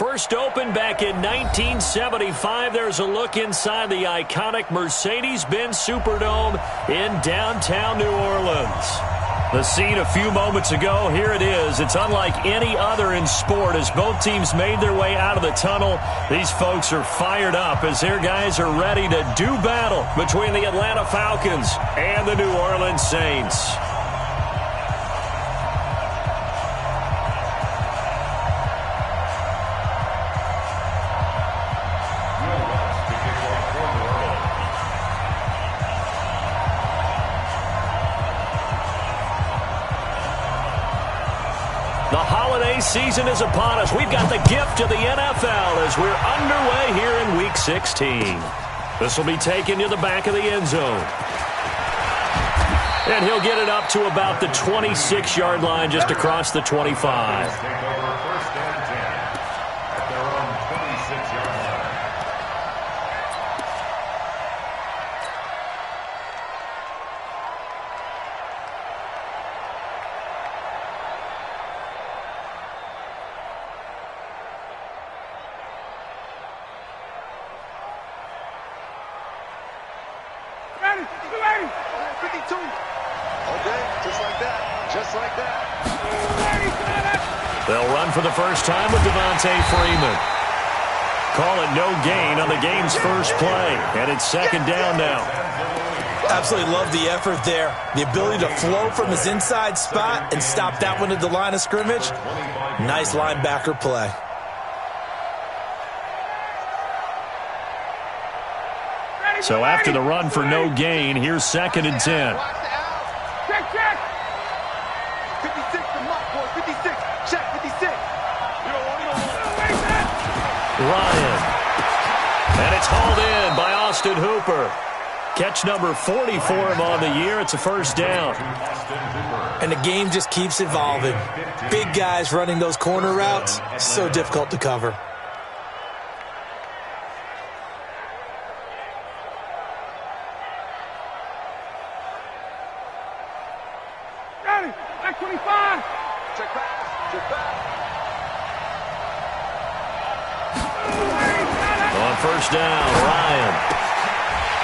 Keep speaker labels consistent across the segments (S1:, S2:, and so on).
S1: First opened back in 1975. There's a look inside the iconic Mercedes-Benz Superdome in downtown New Orleans. The scene a few moments ago, here it is. It's unlike any other in sport as both teams made their way out of the tunnel. These folks are fired up as their guys are ready to do battle between the Atlanta Falcons and the New Orleans Saints. The holiday season is upon us. We've got the gift of the NFL as we're underway here in Week 16. This will be taken to the back of the end zone. And he'll get it up to about the 26-yard line just across the 25. They'll run for the first time with Devontae Freeman. Call it no gain on the game's first play, and it's second down now.
S2: Absolutely love the effort there. The ability to flow from his inside spot and stop that one at the line of scrimmage. Nice linebacker play.
S1: So after the run for no gain, here's second and 10. Ryan. And it's hauled in by Austin Hooper. Catch number 40 for him on the year. It's a first down.
S2: And the game just keeps evolving. Big guys running those corner routes, so difficult to cover.
S3: Back 25.
S4: Check back.
S1: On first down, Ryan.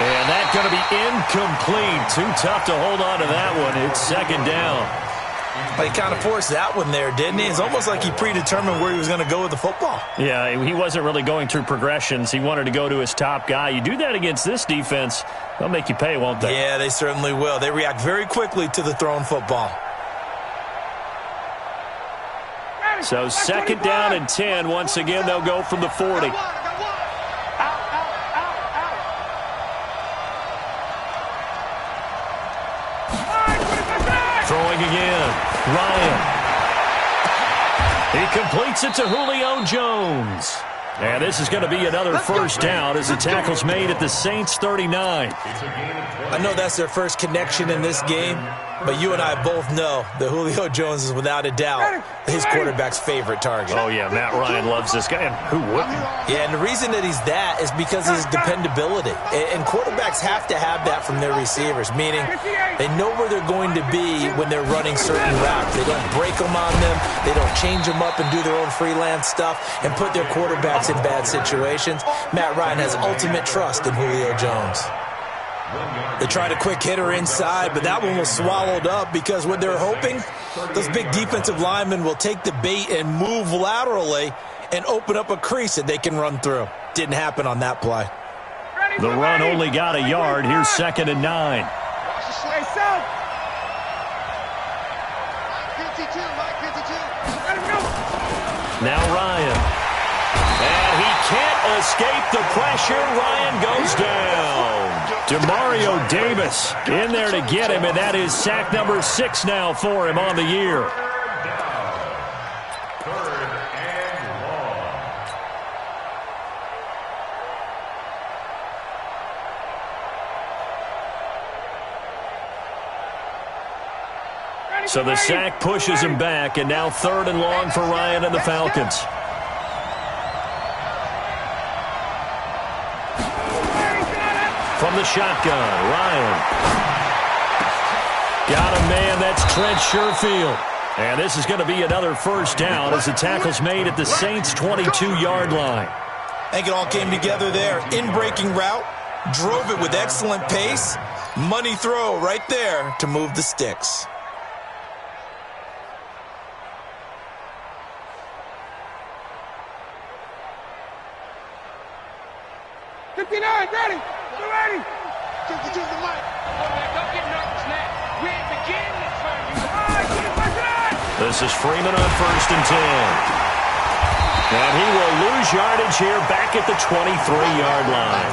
S1: And that's going to be incomplete. Too tough to hold on to that one. It's second down.
S2: He kind of forced that one there, didn't he? It's almost like he predetermined where he was going to go with the football.
S1: Yeah, he wasn't really going through progressions. He wanted to go to his top guy. You do that against this defense, they'll make you pay, won't they?
S2: Yeah, they certainly will. They react very quickly to the thrown football.
S1: So second down and 10. Once again, they'll go from the 40. Throwing again. Ryan. He completes it to Julio Jones. And this is going to be another first down as the tackle's made at the Saints' 39.
S2: I know that's their first connection in this game, but you and I both know that Julio Jones is without a doubt his quarterback's favorite target.
S1: Oh, yeah, Matt Ryan loves this guy. And who wouldn't?
S2: Yeah, and the reason that he's that is because of his dependability. And quarterbacks have to have that from their receivers, meaning they know where they're going to be when they're running certain routes. They don't break them on them. They don't change them up and do their own freelance stuff and put their quarterbacks in bad situations. Matt Ryan has ultimate trust in Julio Jones. They tried a quick hitter inside, but that one was swallowed up because what they're hoping, those big defensive linemen will take the bait and move laterally and open up a crease that they can run through. Didn't happen on that play.
S1: The run only got a yard. Here's second and 9. Now Ryan. And he can't escape the pressure. Ryan goes down. Demario Davis in there to get him, and that is sack number 6 now for him on the year. So the sack pushes him back, and now third and long for Ryan and the Falcons. From the shotgun, Ryan. Got a man, that's Trent Sherfield. And this is going to be another first down as the tackle's made at the Saints' 22-yard line.
S2: I think it all came together there. In-breaking route, drove it with excellent pace. Money throw right there to move the sticks.
S3: Ready? You ready? Just the mic. Don't get nervous now. We ain't beginning this for you.
S1: This is Freeman on 1st and 10. And he will lose yardage here back at the 23-yard line.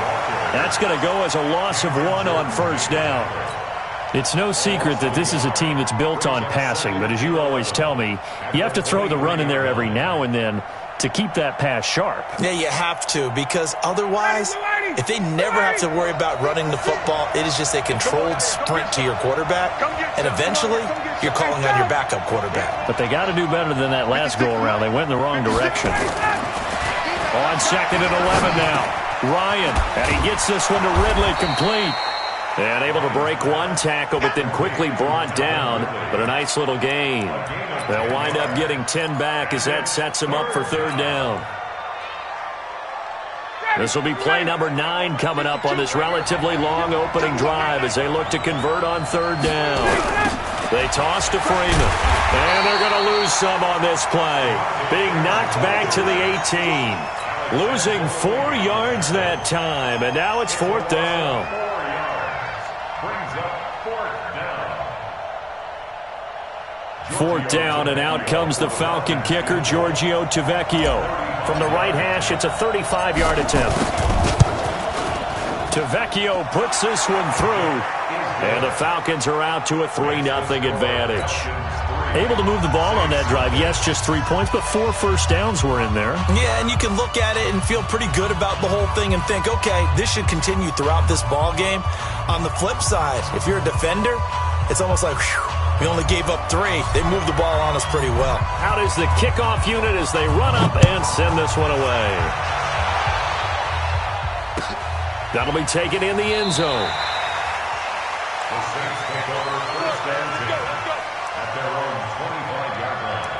S1: That's going to go as a loss of 1 on 1st down. It's no secret that this is a team that's built on passing, but as you always tell me, you have to throw the run in there every now and then to keep that pass sharp.
S2: Yeah, you have to, because otherwise, if they never have to worry about running the football, it is just a controlled sprint to your quarterback, and eventually, you're calling on your backup quarterback.
S1: But they got to do better than that last go-around. They went in the wrong direction. On 2nd and 11 now. Ryan, and he gets this one to Ridley, complete. And able to break one tackle, but then quickly brought down. But a nice little gain. They'll wind up getting 10 back as that sets them up for 3rd down. This will be play number 9 coming up on this relatively long opening drive as they look to convert on 3rd down. They toss to Freeman. And they're going to lose some on this play. Being knocked back to the 18. Losing 4 yards that time. And now it's 4th down. Fourth down, and out comes the Falcon kicker, Giorgio Tavecchio. From the right hash, it's a 35-yard attempt. Tavecchio puts this one through, and the Falcons are out to a 3-0 advantage. Able to move the ball on that drive. Yes, just 3 points, but 4 first downs were in there.
S2: Yeah, and you can look at it and feel pretty good about the whole thing and think, okay, this should continue throughout this ball game. On the flip side, if you're a defender, it's almost like, whew, we only gave up 3. They moved the ball on us pretty well.
S1: Out is the kickoff unit as they run up and send this one away. That'll be taken in the end zone.
S5: The Saints take over 1st and 10 at their own 25-yard line.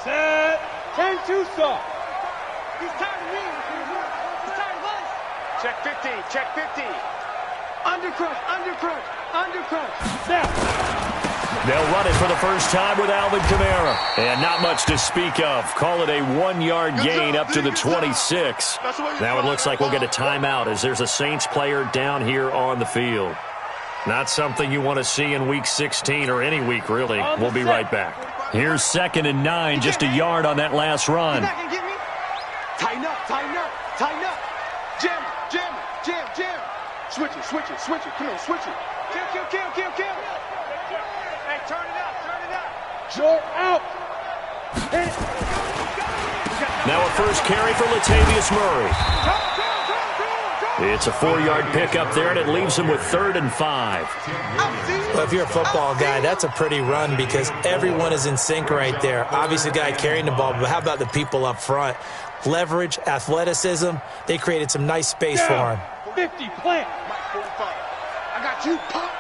S3: Set. 10-2 soft. He's tired of me. He's tired of us. Check 50. Check 50. Undercrush. Undercrush. Undercrush. Now.
S1: They'll run it for the first time with Alvin Kamara. And not much to speak of. Call it a 1-yard gain up to the 26. Now it looks like we'll get a timeout as there's a Saints player down here on the field. Not something you want to see in Week 16 or any week, really. We'll be right back. Here's 2nd and 9, just a yard on that last run.
S3: He's not gonna get me. Tighten up, tighten up, tighten up. Jam, jam, jam, jam. Switch it, switch it, switch it. Come on, switch it. Kill, kill, kill, kill, kill. Hey, turn it up, turn it up. Short out. Hit it.
S1: Now a first carry for Latavius Murray. It's a 4-yard pickup there, and it leaves him with 3rd and 5.
S2: Well, if you're a football guy, that's a pretty run because everyone is in sync right there. Obviously, the guy carrying the ball, but how about the people up front? Leverage, athleticism, they created some nice space for him.
S3: 50, plant. Mike 45. I got you, pop.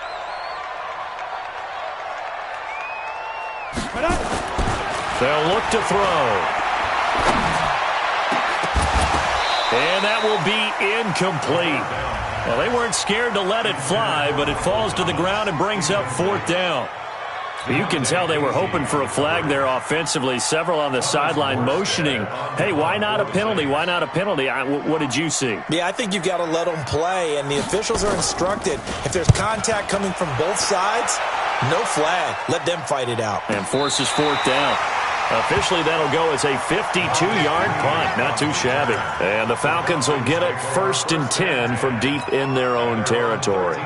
S1: They'll look to throw. And that will be incomplete. Well, they weren't scared to let it fly, but it falls to the ground and brings up 4th down. You can tell they were hoping for a flag there offensively. Several on the sideline motioning, hey, why not a penalty? Why not a penalty? What did you see?
S2: Yeah, I think you've got to let them play, and the officials are instructed. If there's contact coming from both sides, no flag. Let them fight it out.
S1: And forces 4th down. Officially, that'll go as a 52-yard punt. Not too shabby. And the Falcons will get it 1st and 10 from deep in their own territory.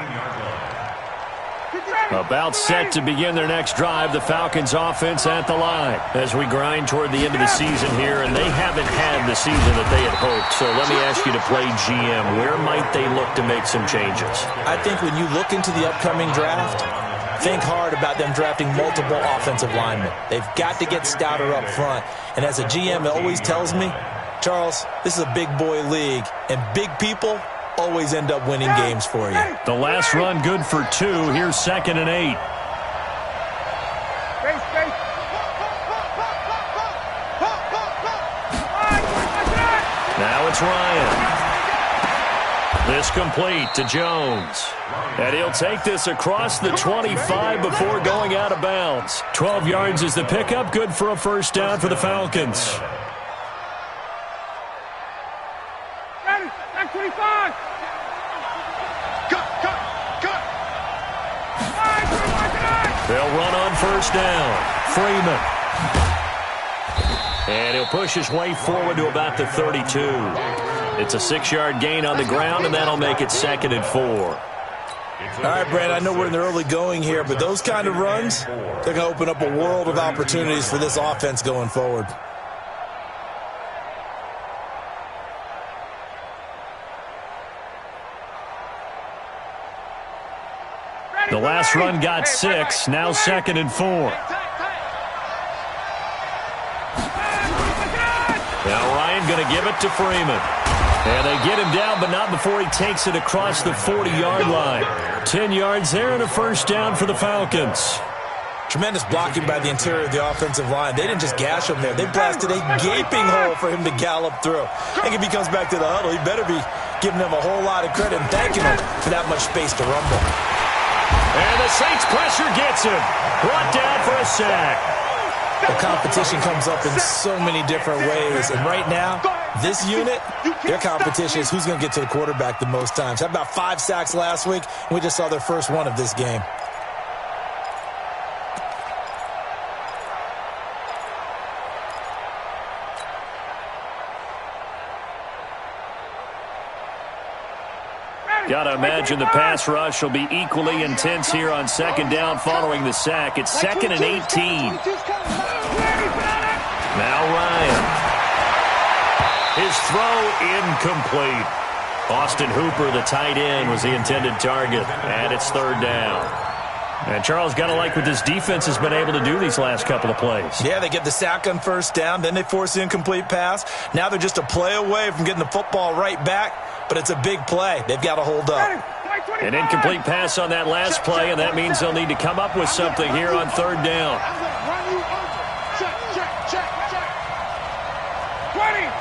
S1: About set to begin their next drive, the Falcons offense at the line. As we grind toward the end of the season here, and they haven't had the season that they had hoped. So let me ask you to play GM. Where might they look to make some changes?
S2: I think when you look into the upcoming draft, think hard about them drafting multiple offensive linemen. They've got to get stouter up front. And as a GM, it always tells me, Charles, this is a big boy league, and big people always end up winning games for you.
S1: The last run good for 2. Here's 2nd and 8. Now it's Ryan. This complete to Jones. And he'll take this across the 25 before going out of bounds. 12 yards is the pickup. Good for a first down for the Falcons. They'll run on first down. Freeman. And he'll push his way forward to about the 32. It's a 6-yard gain on the ground, and that'll make it 2nd and 4.
S2: All right, Brad, I know we're in the early going here, but those kind of runs, they're going to open up a world of opportunities for this offense going forward.
S1: The last run got 6, now 2nd and 4. Now Ryan going to give it to Freeman. And they get him down, but not before he takes it across the 40-yard line. 10 yards there and a first down for the Falcons.
S2: Tremendous blocking by the interior of the offensive line. They didn't just gash him there. They blasted a gaping hole for him to gallop through. I think if he comes back to the huddle, he better be giving them a whole lot of credit and thanking them for that much space to rumble.
S1: And the Saints pressure gets him. Brought down for a sack.
S2: The competition comes up in so many different ways. And right now, this unit, their competition is who's going to get to the quarterback the most times. Had about 5 sacks last week, and we just saw their first one of this game.
S1: Got to imagine the pass rush will be equally intense here on 2nd down following the sack. It's 2nd and 18. Now Ryan. His throw incomplete. Austin Hooper, the tight end, was the intended target. And it's 3rd down. And Charles, got to like what this defense has been able to do these last couple of plays.
S2: Yeah, they get the sack on first down, then they force the incomplete pass. Now they're just a play away from getting the football right back, but it's a big play. They've got to hold up.
S1: An incomplete pass on that last play, and that means they'll need to come up with something here on 3rd down.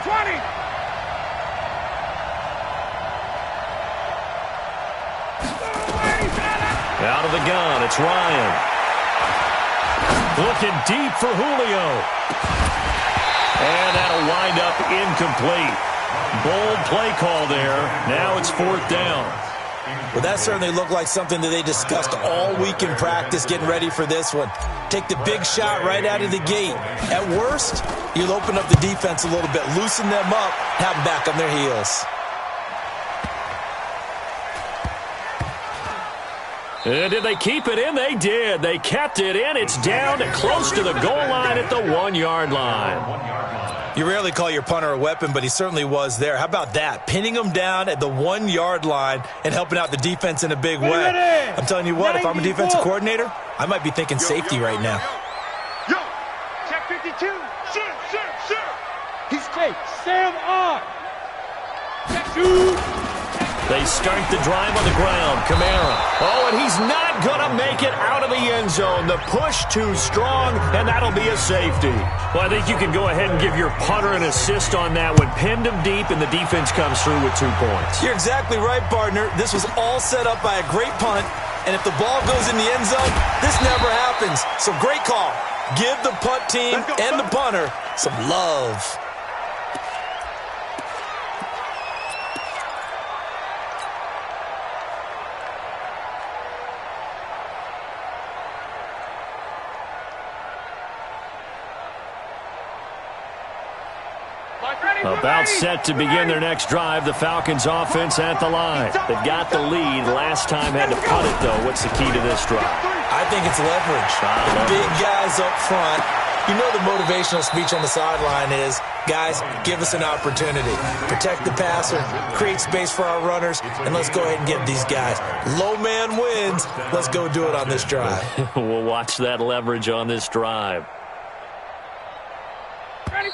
S3: 20.
S1: Out of the gun, it's Ryan. Looking deep for Julio. And that'll wind up incomplete. Bold play call there. Now it's 4th down.
S2: Well, that certainly looked like something that they discussed all week in practice getting ready for this one. Take the big shot right out of the gate. At worst, you'll open up the defense a little bit, loosen them up, have them back on their heels.
S1: And did they keep it in? They did. They kept it in. It's down to close to the goal line at the 1-yard line.
S2: You rarely call your punter a weapon, but he certainly was there. How about that? Pinning him down at the 1-yard line and helping out the defense in a big way. I'm telling you what, if I'm a defensive coordinator, I might be thinking safety right now.
S3: Yo, check 52. Sir. He's safe. Sam on. Check 2.
S1: They start the drive on the ground. Kamara. Oh, and he's not going to make it out of the end zone. The push too strong, and that'll be a safety. Well, I think you can go ahead and give your punter an assist on that one. Pinned him deep, and the defense comes through with 2 points.
S2: You're exactly right, partner. This was all set up by a great punt, and if the ball goes in the end zone, this never happens. So great call. Give the punt team and the punter some love.
S1: About set to begin their next drive, the Falcons offense at the line. They've got the lead. Last time had to punt it, though. What's the key to this drive?
S2: I think it's leverage. Big guys up front. You know the motivational speech on the sideline is, guys, give us an opportunity. Protect the passer, create space for our runners, and let's go ahead and get these guys. Low man wins. Let's go do it on this drive.
S1: We'll watch that leverage on this drive.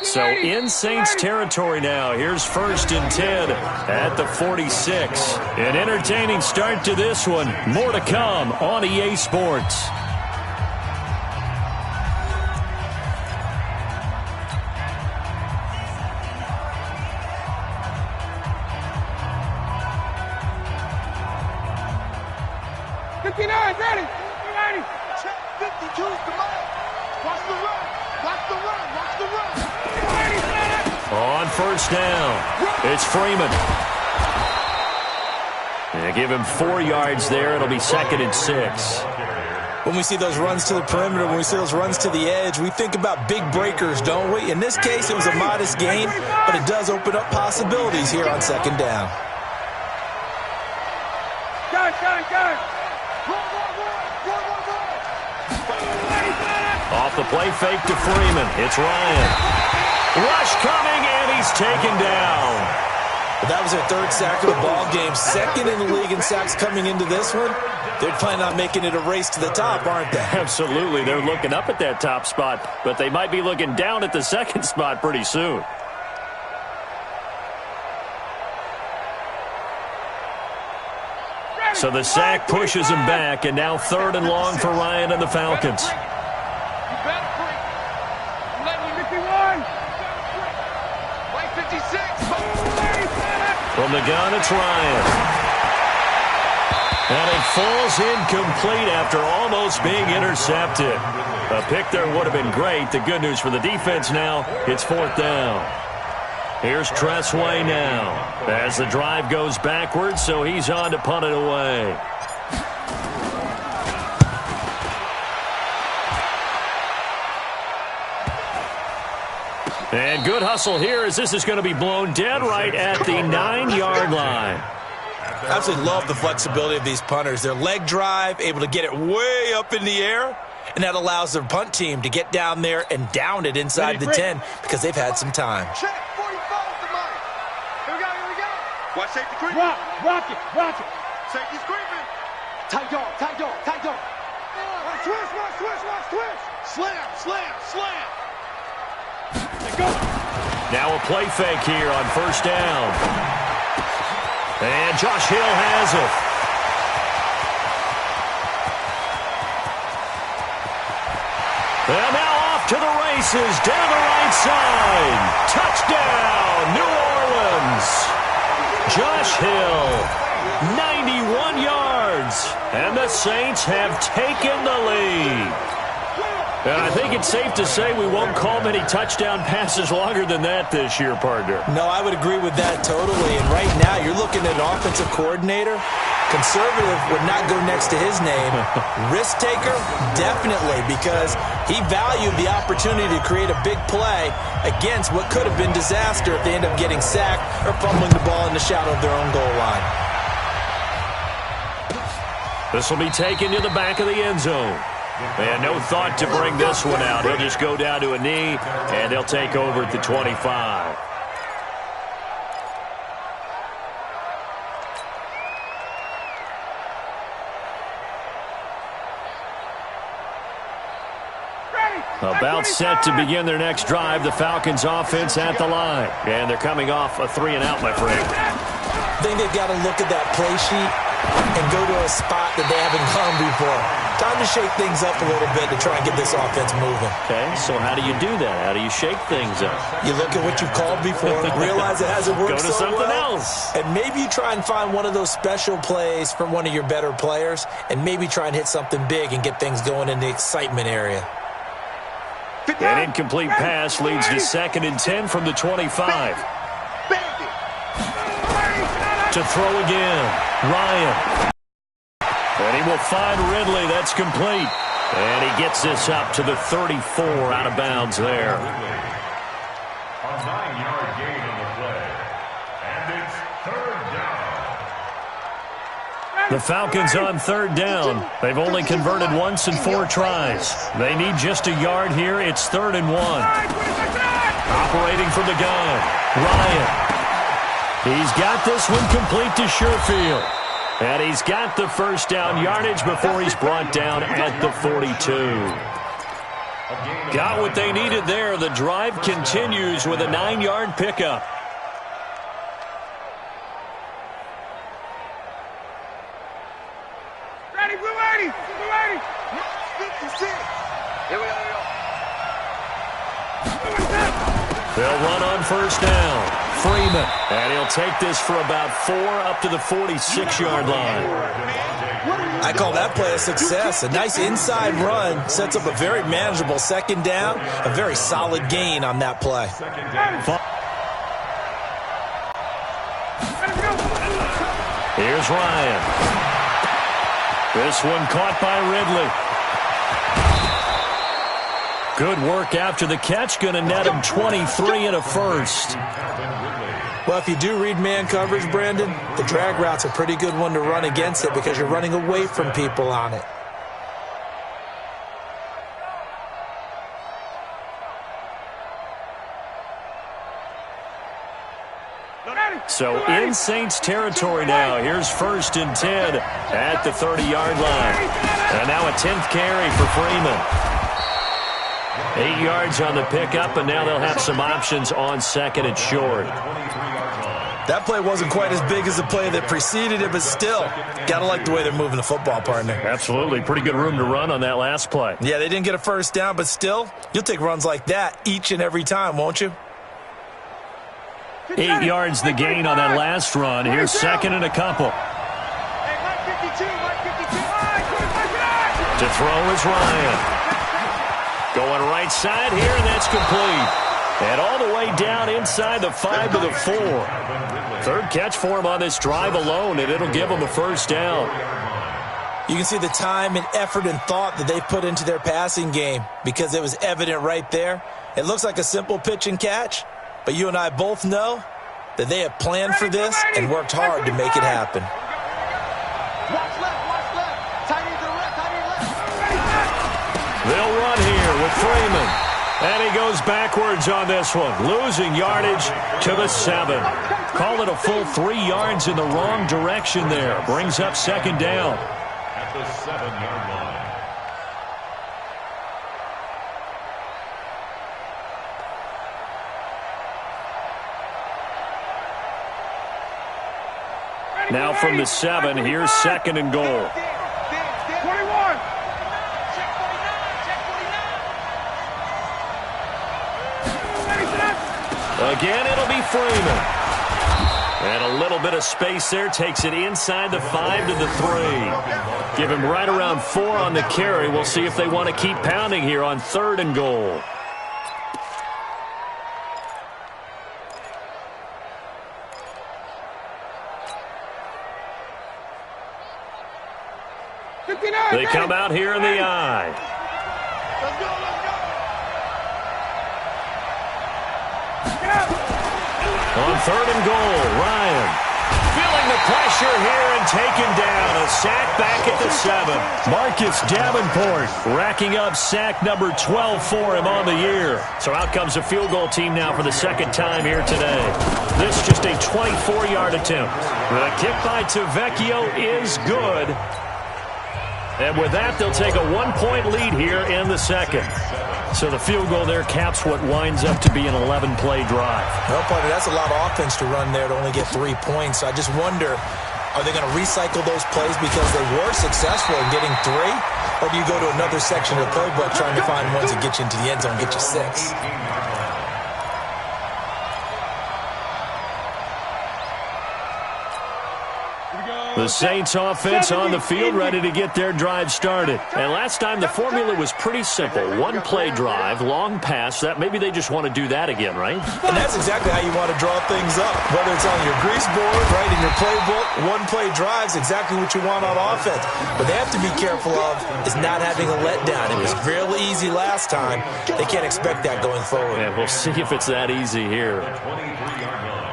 S1: So in Saints territory now. Here's 1st and 10 at the 46. An entertaining start to this one. More to come on EA Sports.
S3: Ready. 52's the mark. Watch the run. Watch the run. Watch the run.
S1: On 1st down, it's Freeman. And give him 4 yards there. It'll be 2nd and 6.
S2: When we see those runs to the perimeter, when we see those runs to the edge, we think about big breakers, don't we? In this case, it was a modest gain, but it does open up possibilities here on 2nd down.
S3: Go.
S1: Off the play fake to Freeman. It's Ryan. Rush coming, and he's taken down.
S2: Well, that was their 3rd sack of the ball game. 2nd in the league in sacks coming into this one. They're planning on making it a race to the top, aren't they?
S1: Absolutely. They're looking up at that top spot, but they might be looking down at the 2nd spot pretty soon. So the sack pushes him back, and now 3rd and long for Ryan and the Falcons. From the gun, it's Ryan. And it falls incomplete after almost being intercepted. A pick there would have been great. The good news for the defense now, it's 4th down. Here's Tressway now as the drive goes backwards, so he's on to punt it away. And good hustle here as this is going to be blown dead right at the 9-yard line.
S2: I absolutely love the flexibility of these punters. Their leg drive, able to get it way up in the air, and that allows their punt team to get down there and down it inside the 10 because they've had some time.
S3: Check. 45 the mark. Here we go. Watch safety creeping. Rock it. Safety's creeping. Tight dog. Switch. Slam.
S1: Now a play fake here on 1st down. And Josh Hill has it. And now off to the races down the right side. Touchdown, New Orleans. Josh Hill, 91 yards. And the Saints have taken the lead. And I think it's safe to say we won't call many touchdown passes longer than that this year, partner.
S2: No, I would agree with that totally. And right now, you're looking at an offensive coordinator. Conservative would not go next to his name. Risk taker, definitely, because he valued the opportunity to create a big play against what could have been disaster if they end up getting sacked or fumbling the ball in the shadow of their own goal line.
S1: This will be taken to the back of the end zone. And no thought to bring this one out. He'll just go down to a knee, and they'll take over at the 25. About set to begin their next drive. The Falcons offense at the line. And they're coming off a 3-and-out, my friend.
S2: I think they've got to look at that play sheet and go to a spot that they haven't gone before. Time to shake things up a little bit to try and get this offense moving.
S1: Okay, so how do you do that? How do you shake things up?
S2: You look at what you've called before, realize it hasn't worked
S1: so well. Go to something else.
S2: And maybe you try and find one of those special plays from one of your better players, and maybe try and hit something big and get things going in the excitement area.
S1: An incomplete pass leads to 2nd and 10 from the 25. To throw again, Ryan. And he will find Ridley. That's complete. And he gets this up to the 34 out of bounds there.
S5: A 9-yard gain on the play. And it's 3rd down.
S1: The Falcons on third down. They've only converted once in 4 tries. They need just a yard here. It's 3rd and 1. Operating from the gun, Ryan. He's got this one complete to Sherfield. And he's got the first down yardage before he's brought down at the 42. Got what they needed there. The drive continues with a 9-yard pickup.
S3: Ready, we're ready, we're ready. 56. Here we go.
S1: They'll run on first down. Freeman. And he'll take this for about 4 up to the 46-yard line.
S2: I call that play a success. A nice inside run sets up a very manageable second down. A very solid gain on that play.
S1: Here's Ryan. This one caught by Ridley. Good work after the catch. Going to net him 23 and a first.
S2: Well, if you do read man coverage, Brandon, the drag route's a pretty good one to run against it because you're running away from people on it.
S1: So in Saints territory now. Here's 1st and 10 at the 30-yard line. And now a 10th carry for Freeman. 8 yards on the pickup, and now they'll have some options on 2nd and short.
S2: That play wasn't quite as big as the play that preceded it, but still, gotta like the way they're moving the football, partner.
S1: Absolutely. Pretty good room to run on that last play.
S2: Yeah, they didn't get a first down, but still, you'll take runs like that each and every time, won't you?
S1: 8 yards the gain on that last run. Here's 2nd and a couple. To throw is Ryan. Going right side here, and that's complete. And all the way down inside the 5 to the 4. 3rd catch for him on this drive alone, and it'll give him a first down.
S2: You can see the time and effort and thought that they put into their passing game because it was evident right there. It looks like a simple pitch and catch, but you and I both know that they have planned for this and worked hard to make it happen.
S3: Watch left, tight end to the left, tight end left.
S1: They'll run here with Freeman. And he goes backwards on this one, losing yardage to the 7. Call it a full 3 yards in the wrong direction there. Brings up 2nd down.
S5: At the 7-yard line.
S1: Now from the 7, here's 2nd and goal.
S3: 21.
S1: Again, it'll be Freeman. And a little bit of space there takes it inside the 5 to the 3. Give him right around 4 on the carry. We'll see if they want to keep pounding here on 3rd and goal. They come out here in the I.
S3: Let's go.
S1: On 3rd and goal, Ryan feeling the pressure here and taken down. A sack back at the 7. Marcus Davenport racking up sack number 12 for him on the year. So out comes a field goal team now for the 2nd time here today. This just a 24-yard attempt. The kick by Tavecchio is good. And with that, they'll take a 1-point lead here in the 2nd. So the field goal there caps what winds up to be an 11-play drive.
S2: Well, partner, that's a lot of offense to run there to only get 3 points. So I just wonder, are they going to recycle those plays because they were successful in getting 3? Or do you go to another section of the playbook trying to find ones that get you into the end zone and get you 6?
S1: The Saints offense on the field ready to get their drive started. And last time the formula was pretty simple. 1-play drive, long pass. That maybe they just want to do that again, right?
S2: And that's exactly how you want to draw things up. Whether it's on your grease board, right, in your playbook, 1-play drive's exactly what you want on offense. What they have to be careful of is not having a letdown. It was real easy last time. They can't expect that going forward.
S1: Yeah, we'll see if it's that easy here.
S5: 23-yard line.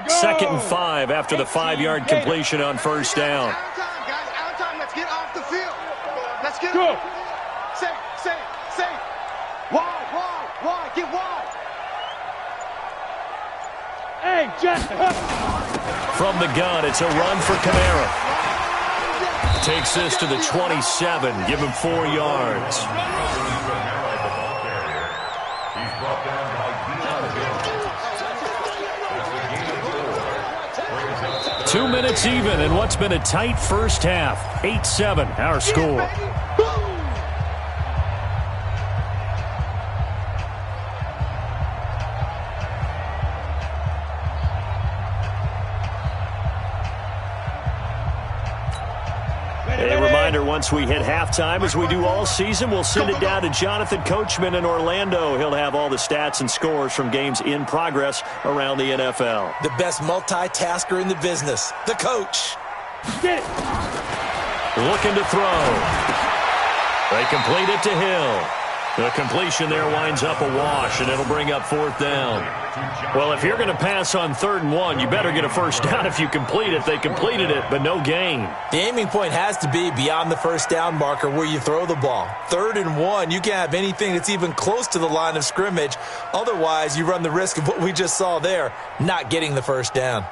S1: 2nd and 5 after the 5-yard completion on first down.
S3: Out of time, guys. Out of time. Let's get off the field. Let's get off. Safe. Wide. Get wide.
S6: Hey, Jack.
S1: From the gun, it's a run for Kamara. Takes this to the 27. Give him 4 yards.
S5: He's brought down by Dion.
S1: 2 minutes even in what's been a tight first half. 8-7, our score. A reminder, once we hit halftime, as we do all season, we'll send it down to Jonathan Coachman in Orlando. He'll have all the stats and scores from games in progress around the NFL.
S2: The best multitasker in the business, the coach.
S6: Get it.
S1: Looking to throw. They complete it to Hill. The completion there winds up a wash, and it'll bring up 4th down. Well, if you're going to pass on 3rd and 1, you better get a first down if you complete it. They completed it, but no gain.
S2: The aiming point has to be beyond the first down marker where you throw the ball. 3rd and 1, you can't have anything that's even close to the line of scrimmage. Otherwise, you run the risk of what we just saw there, not getting the first down.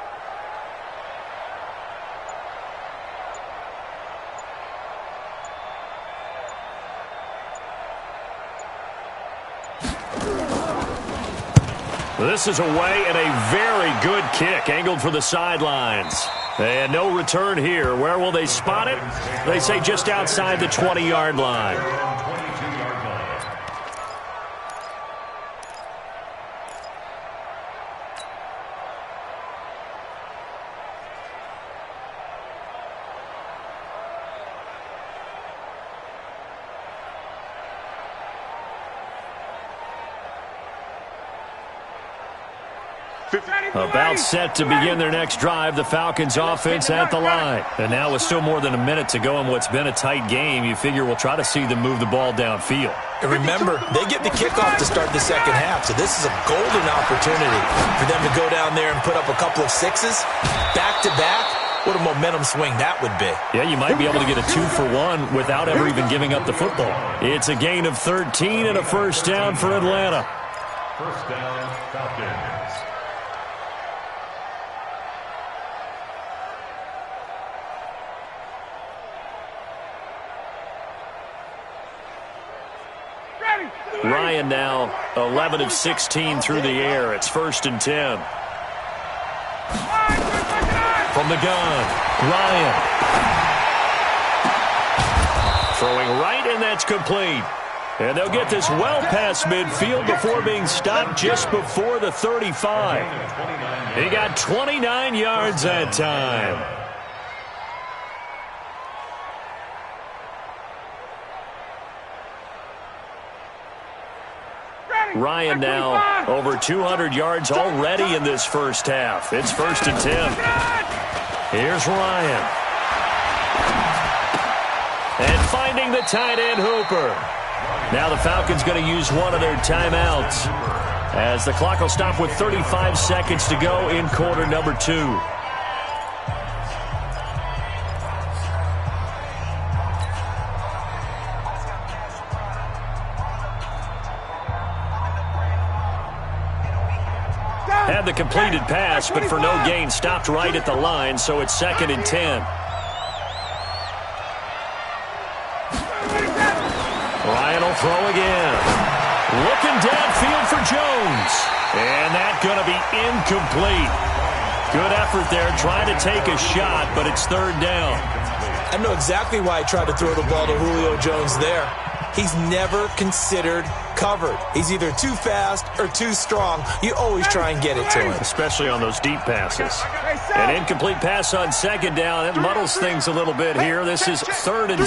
S1: This is away and a very good kick, angled for the sidelines. And no return here. Where will they spot it? They say just outside the 20-yard line. About set to begin their next drive, the Falcons offense at the line. And now with still more than a minute to go in what's been a tight game, you figure we'll try to see them move the ball downfield.
S2: And remember, they get the kickoff to start the second half, so this is a golden opportunity for them to go down there and put up a couple of sixes back-to-back. What a momentum swing that would be.
S1: Yeah, you might be able to get a 2-for-1 without ever even giving up the football. It's a gain of 13 and a first down for Atlanta.
S5: First down, Falcons.
S1: Ryan now 11 of 16 through the air. It's 1st and 10. From the gun, Ryan. Throwing right, and that's complete. And they'll get this well past midfield before being stopped just before the 35. He got 29 yards that time. Ryan now over 200 yards already in this first half. It's 1st and 10. Here's Ryan. And finding the tight end Hooper. Now the Falcons going to use one of their timeouts, as the clock will stop with 35 seconds to go in quarter number 2. Had the completed pass, but for no gain, stopped right at the line, so it's 2nd and 10. Ryan will throw again. Looking downfield for Jones. And that's going to be incomplete. Good effort there, trying to take a shot, but it's 3rd down.
S2: I know exactly why I tried to throw the ball to Julio Jones there. He's never considered covered. He's either too fast or too strong. You always try and get it to him.
S1: Especially on those deep passes. An incomplete pass on 2nd down. It muddles things a little bit here. This is 3rd and 10.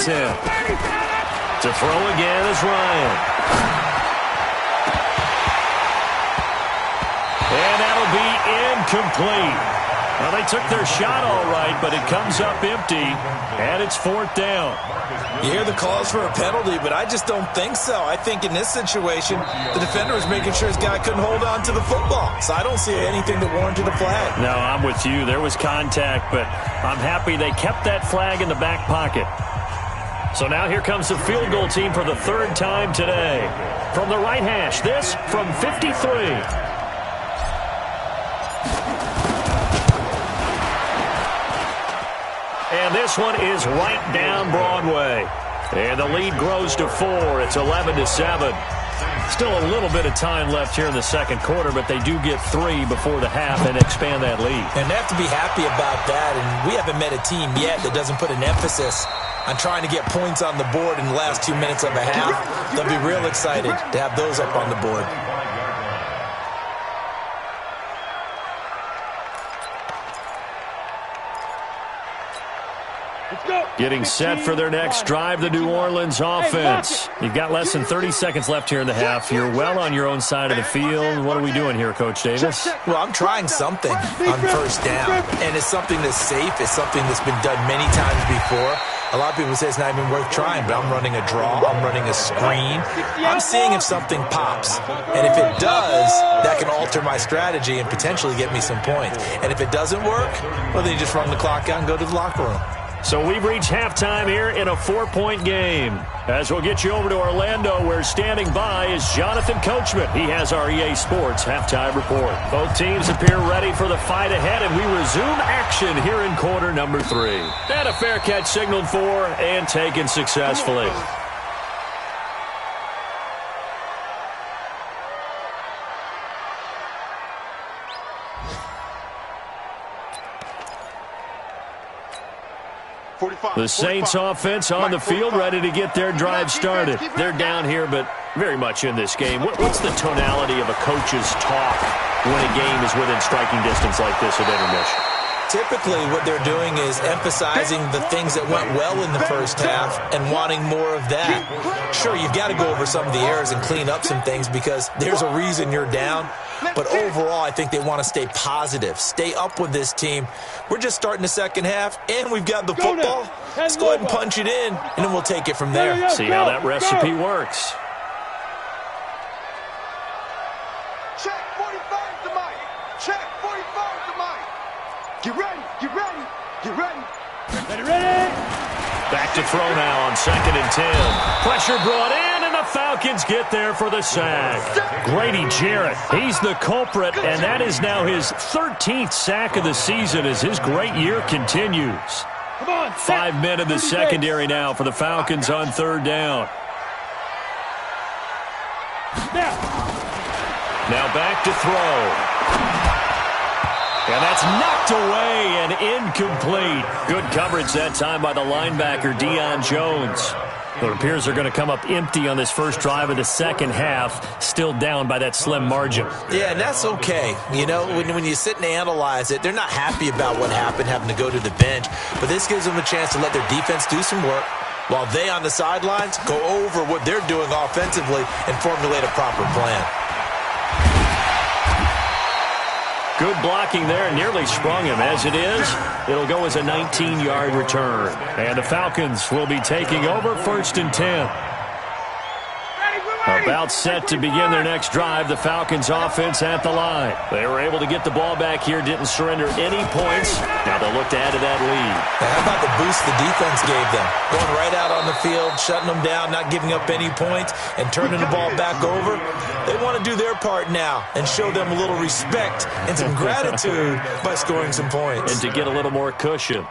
S1: To throw again is Ryan. And that'll be incomplete. Well, they took their shot all right, but it comes up empty, and it's 4th down.
S2: You hear the calls for a penalty, but I just don't think so. I think in this situation, the defender was making sure his guy couldn't hold on to the football. So I don't see anything that warranted a flag.
S1: No, I'm with you. There was contact, but I'm happy they kept that flag in the back pocket. So now here comes the field goal team for the 3rd time today. From the right hash, this from 53. And this one is right down Broadway. And the lead grows to 4. It's 11-7. Still a little bit of time left here in the second quarter, but they do get 3 before the half and expand that lead.
S2: And they have to be happy about that. And we haven't met a team yet that doesn't put an emphasis on trying to get points on the board in the last 2 minutes of a half. They'll be real excited to have those up on the board.
S1: Getting set for their next drive, the New Orleans offense. You've got less than 30 seconds left here in the half. You're well on your own side of the field. What are we doing here, Coach Davis?
S2: Well, I'm trying something on first down, and it's something that's safe. It's something that's been done many times before. A lot of people say it's not even worth trying, but I'm running a draw. I'm running a screen. I'm seeing if something pops. And if it does, that can alter my strategy and potentially get me some points. And if it doesn't work, well, then you just run the clock out and go to the locker room.
S1: So we've reached halftime here in a 4-point game. As we'll get you over to Orlando, where standing by is Jonathan Coachman. He has our EA Sports halftime report. Both teams appear ready for the fight ahead, and we resume action here in quarter number 3. And a fair catch signaled for and taken successfully. The Saints offense on the field, ready to get their drive started. They're down here, but very much in this game. What's the tonality of a coach's talk when a game is within striking distance like this at intermission?
S2: Typically, what they're doing is emphasizing the things that went well in the first half and wanting more of that. Sure, you've got to go over some of the errors and clean up some things because there's a reason you're down. But overall, I think they want to stay positive, stay up with this team. We're just starting the second half, and we've got the football. Let's go ahead and punch it in, and then we'll take it from there.
S1: See how that recipe works.
S3: Check 45 to Mike. Check 45 to Mike. Get ready, get ready, get ready.
S6: Ready?
S1: Back to throw now on 2nd and 10. Pressure brought in, and the Falcons get there for the sack. Grady Jarrett, he's the culprit, and that is now his 13th sack of the season as his great year continues. 5 men in the secondary now for the Falcons on 3rd down. Now back to throw. And that's knocked away and incomplete. Good coverage that time by the linebacker, Deion Jones. It appears they're going to come up empty on this first drive of the second half, still down by that slim margin.
S2: Yeah, and that's okay. You know, when you sit and analyze it, they're not happy about what happened, having to go to the bench. But this gives them a chance to let their defense do some work while they on the sidelines go over what they're doing offensively and formulate a proper plan.
S1: Good blocking there, nearly sprung him. As it is, it'll go as a 19-yard return. And the Falcons will be taking over 1st and 10. About set to begin their next drive, the Falcons offense at the line. They were able to get the ball back here, didn't surrender any points. Now they'll look to add to that lead.
S2: How about the boost the defense gave them? Going right out on the field, shutting them down, not giving up any points, and turning the ball back over. They want to do their part now and show them a little respect and some gratitude by scoring some points.
S1: And to get a little more cushion.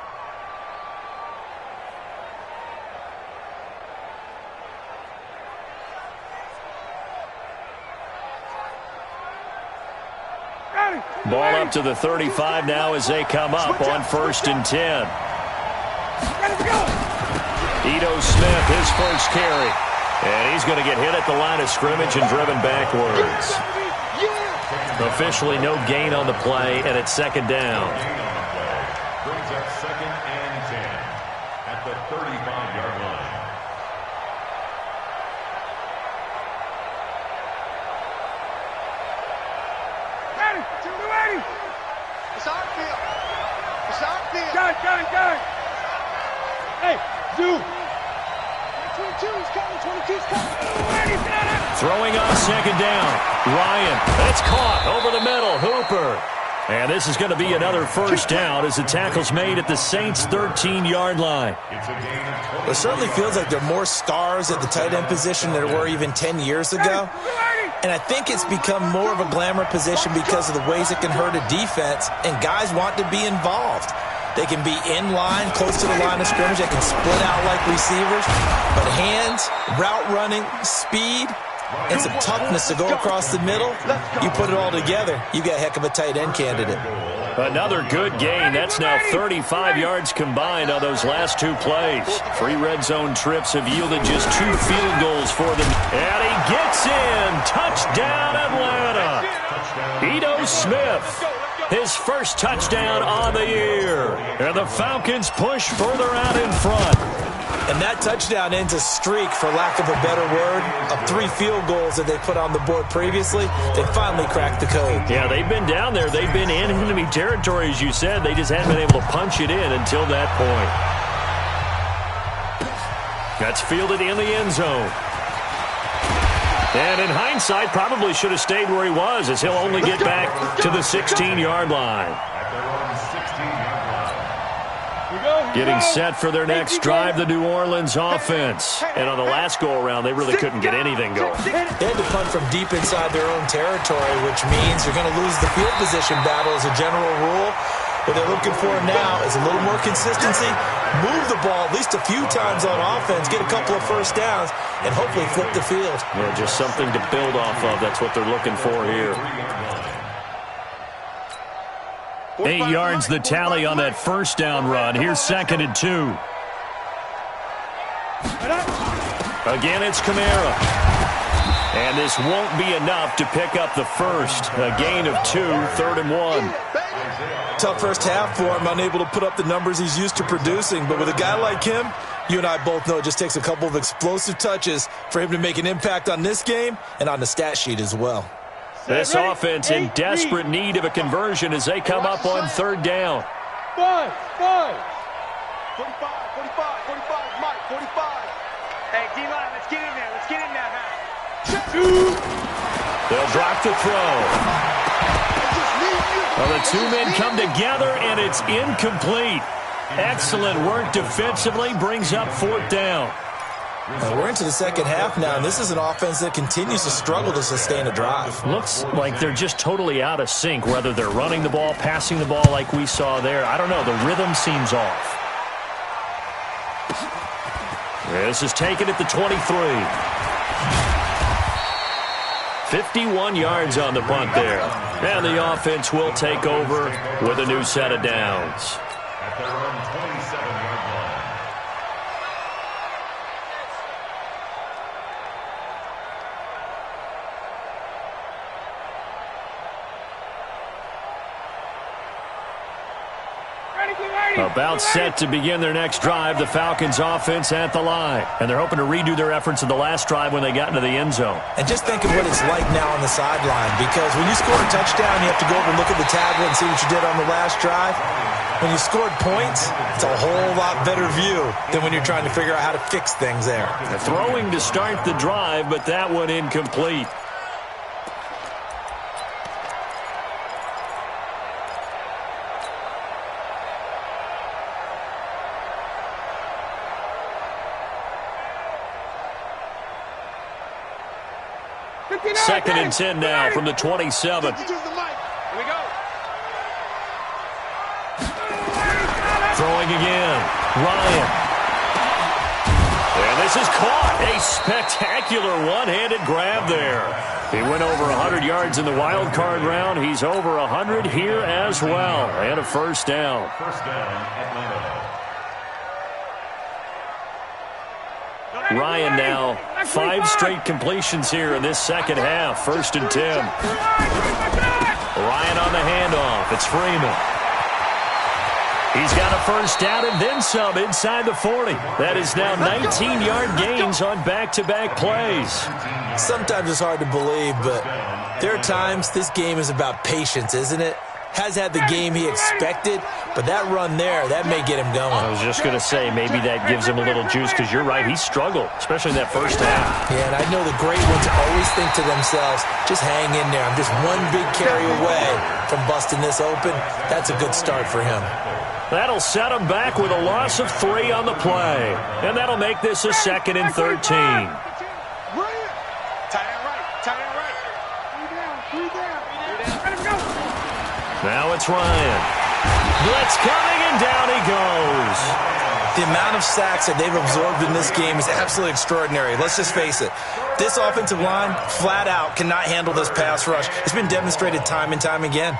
S1: Ball up to the 35 now as they come up on 1st and 10. Ito Smith, his first carry. And he's going to get hit at the line of scrimmage and driven backwards. Officially no gain on the play, and it's 2nd down.
S5: Brings up 2nd and 10 at the 35-yard line.
S3: It's our field.
S6: Hey, Zoo.
S3: 22's coming, 22's coming.
S1: Throwing on second down. Ryan, that's caught over the middle. Hooper. And this is going to be another first down as the tackle's made at the Saints' 13-yard line.
S2: It certainly feels like there are more stars at the tight end position than there were even 10 years ago. And I think it's become more of a glamour position because of the ways it can hurt a defense, and guys want to be involved. They can be in line, close to the line of scrimmage. They can split out like receivers. But hands, route running, speed, and some toughness to go across the middle, you put it all together, you got a heck of a tight end candidate.
S1: Another good gain. That's now 35 yards combined on those last two plays. 3 red zone trips have yielded just 2 field goals for them. And he gets in. Touchdown, Atlanta. Ito Smith, his first touchdown on the year. And the Falcons push further out in front.
S2: And that touchdown ends a streak, for lack of a better word, of 3 field goals that they put on the board previously. They finally cracked the code.
S1: Yeah, they've been down there. They've been in enemy territory, as you said. They just hadn't been able to punch it in until that point. That's fielded in the end zone. And in hindsight, probably should have stayed where he was, as he'll only get back to the 16-yard line. Getting set for their next drive, the New Orleans offense. And on the last go-around, they really couldn't get anything going.
S2: They had to punt from deep inside their own territory, which means you're going to lose the field position battle as a general rule. What they're looking for now is a little more consistency, move the ball at least a few times on offense, get a couple of first downs, and hopefully flip the field.
S1: Yeah, just something to build off of. That's what they're looking for here. 8 yards the tally on that first down run. Here's 2nd and 2. Again, it's Kamara. And this won't be enough to pick up the first. A gain of 2, 3rd and 1.
S2: Tough first half for him, unable to put up the numbers he's used to producing. But with a guy like him, you and I both know it just takes a couple of explosive touches for him to make an impact on this game and on the stat sheet as well.
S1: This offense in desperate need of a conversion as they come up on 3rd down.
S6: 5.
S3: 45, Mike, 45. Hey, D-line, let's get in there. Let's get in there,
S1: They'll drop the throw. Well, the 2 men come together, and it's incomplete. Excellent work defensively, brings up 4th down.
S2: We're into the second half now, and this is an offense that continues to struggle to sustain a drive.
S1: Looks like they're just totally out of sync, whether they're running the ball, passing the ball like we saw there. I don't know. The rhythm seems off. This is taken at the 23. 51 yards on the punt there. And the offense will take over with a new set of downs.
S5: At their own 27-yard line.
S1: About set to begin their next drive, the Falcons offense at the line. And they're hoping to redo their efforts of the last drive when they got into the end zone.
S2: And just think of what it's like now on the sideline, because when you score a touchdown, you have to go over and look at the tablet and see what you did on the last drive. When you scored points, it's a whole lot better view than when you're trying to figure out how to fix things there.
S1: Throwing to start the drive, but that one incomplete. Second and 10 now from the 27.
S3: Here we go.
S1: Throwing again. Ryan. And this is caught. A spectacular one-handed grab there. He went over 100 yards in the wild card round. He's over 100 here as well. And a first down.
S5: First down, Atlanta.
S1: Ryan now 5 straight completions here in this second half. 1st and 10. Ryan on the handoff. It's Freeman. He's got a first down and then some inside the 40. That is now 19-yard gains on back-to-back plays.
S2: Sometimes it's hard to believe, but there are times this game is about patience, isn't it? has had the game he expected, but that run there, that may get him going.
S1: I was just going to say, maybe that gives him a little juice, because you're right, he struggled, especially in that first half.
S2: Yeah, and I know the great ones always think to themselves, just hang in there. I'm just one big carry away from busting this open. That's a good start for him.
S1: That'll set him back with a loss of 3 on the play. And that'll make this a 2nd and 13.
S3: Tight end right. Tight end right. Three down. Let him go.
S1: Now it's Ryan. Blitz coming, and down he goes.
S2: The amount of sacks that they've absorbed in this game is absolutely extraordinary. Let's just face it. This offensive line, flat out, cannot handle this pass rush. It's been demonstrated time and time again.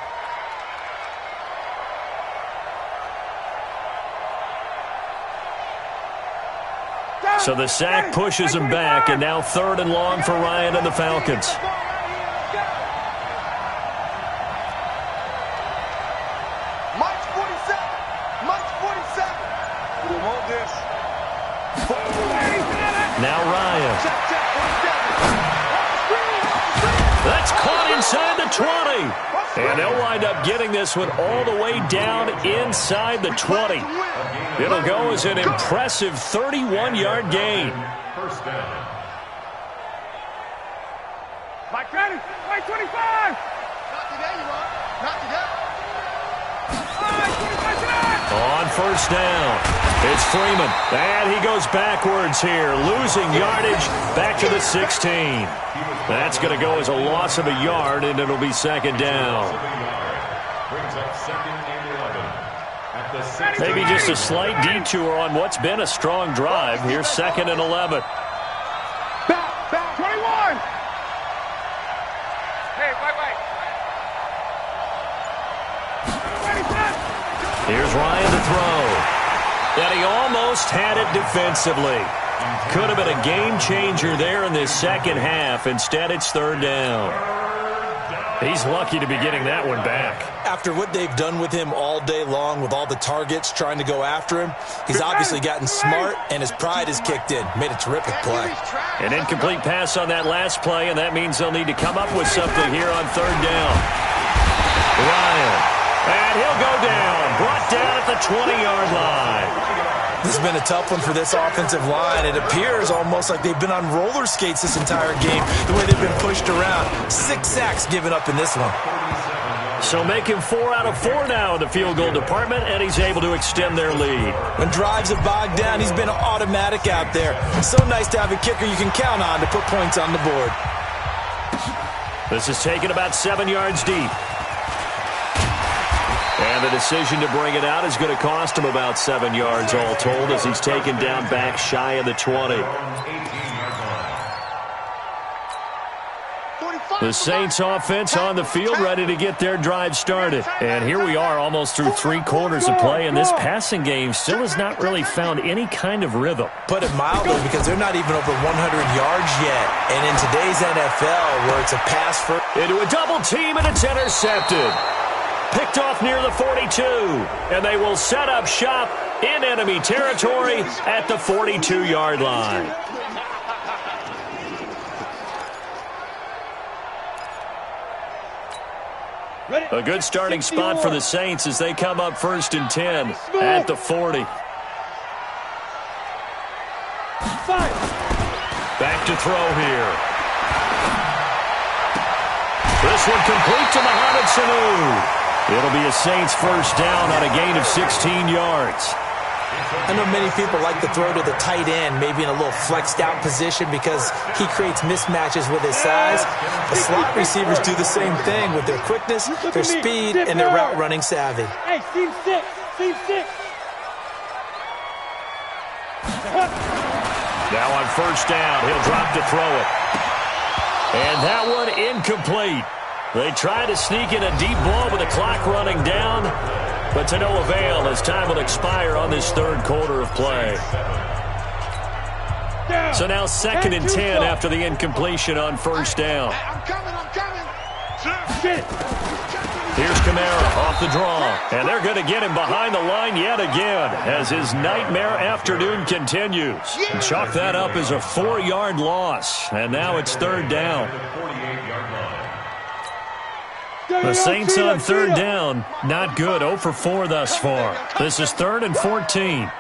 S1: So the sack pushes him back, and now 3rd and long for Ryan and the Falcons.
S3: Mike's 47. Mike's 47. We'll hold this.
S1: Now Ryan. That's caught inside the 20. And they'll wind up getting this one all the way down inside the 20. It'll go as an impressive 31-yard gain.
S5: First down.
S3: Mike ready. Mike 25. Not today, you are. Not today.
S1: On first down, it's Freeman. And he goes backwards here, losing yardage back to the 16. That's going to go as a loss of a yard, and it'll be 2nd down.
S5: Brings up 2nd and 11. At the 16.
S1: Maybe just a slight detour on what's been a strong drive. Here's 2nd and 11.
S3: Back. 21. Hey, wait.
S1: Here's Ryan to throw. And he almost had it defensively. Could have been a game changer there in this second half. Instead, it's 3rd down. He's lucky to be getting that one back.
S2: After what they've done with him all day long, with all the targets trying to go after him, he's obviously gotten smart, and his pride has kicked in. Made a terrific play.
S1: An incomplete pass on that last play, and that means they'll need to come up with something here on 3rd down. Ryan. And he'll go down. Brought down at the 20-yard line.
S2: This has been a tough one for this offensive line. It appears almost like they've been on roller skates this entire game, the way they've been pushed around. 6 sacks given up in this one.
S1: So making 4 out of 4 now in the field goal department, and he's able to extend their lead.
S2: When drives have bogged down, he's been automatic out there. It's so nice to have a kicker you can count on to put points on the board.
S1: This is taken about 7 yards deep. And the decision to bring it out is going to cost him about 7 yards all told, as he's taken down back shy of the 20. The Saints offense on the field ready to get their drive started. And here we are almost through 3 quarters of play, and this passing game still has not really found any kind of rhythm.
S2: Put it mildly, because they're not even over 100 yards yet. And in today's NFL, where it's a pass for...
S1: Into a double team, and it's intercepted. Picked off near the 42, and they will set up shop in enemy territory at the 42-yard line. A good starting spot for the Saints as they come up 1st and 10 at the 40. Back to throw here. This one complete to Mohamed Sanu. It'll be a Saints first down on a gain of 16 yards.
S2: I know many people like to throw to the tight end, maybe in a little flexed out position because he creates mismatches with his size. The slot receivers do the same thing with their quickness, their speed, and their route running savvy.
S6: Hey, team 6.
S1: Now on first down, he'll drop to throw it. And that one incomplete. They try to sneak in a deep ball with the clock running down, but to no avail as time will expire on this 3rd quarter of play. So now 2nd and 10 after the incompletion on first down.
S3: I'm coming.
S1: Here's Kamara off the draw, and they're going to get him behind the line yet again as his nightmare afternoon continues. And chalk that up as a 4-yard loss, and now it's 3rd down. The Saints on third down. Not good. 0 for 4 thus far. This is 3rd and 14.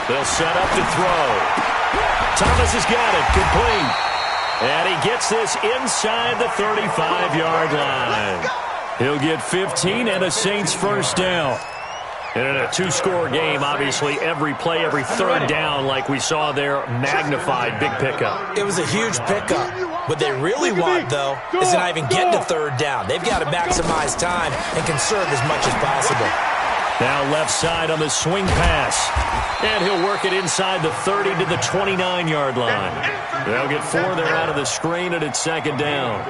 S1: They'll set up to throw. Thomas has got it. Complete. And he gets this inside the 35-yard line. He'll get 15 and a Saints first down. And in a two-score game, obviously, every play, every third down, like we saw there, magnified. Big pickup.
S2: It was a huge pickup. What they really want, though, is to not even get to third down. They've got to maximize time and conserve as much as possible.
S1: Now left side on the swing pass. And he'll work it inside the 30 to the 29-yard line. They'll get 4 there out of the screen, and it's second down.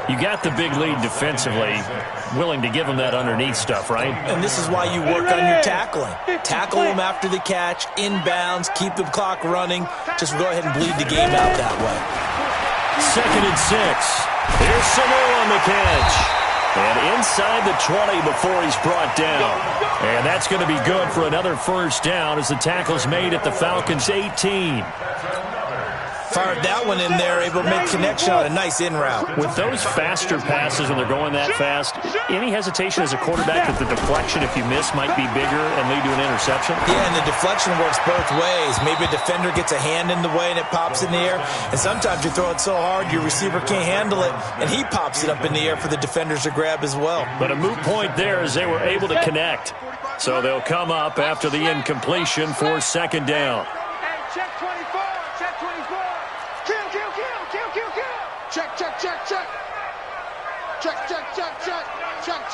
S1: You got the big lead defensively, willing to give them that underneath stuff, right?
S2: And this is why you work on your tackling. Tackle them after the catch, inbounds, keep the clock running. Just go ahead and bleed the game out that way.
S1: 2nd and 6. Here's Sanu on the catch. And inside the 20 before he's brought down. And that's going to be good for another first down as the tackle's made at the Falcons' 18.
S2: Fired that one in there, able to make connection on a nice in route.
S1: With those faster passes when they're going that fast, any hesitation as a quarterback that the deflection, if you miss, might be bigger and lead to an interception?
S2: Yeah, and the deflection works both ways. Maybe a defender gets a hand in the way and it pops in the air. And sometimes you throw it so hard your receiver can't handle it, and he pops it up in the air for the defenders to grab as well.
S1: But a moot point there as they were able to connect. So they'll come up after the incompletion for second down.
S3: Check 24. Check 24. Kill. Check. Check.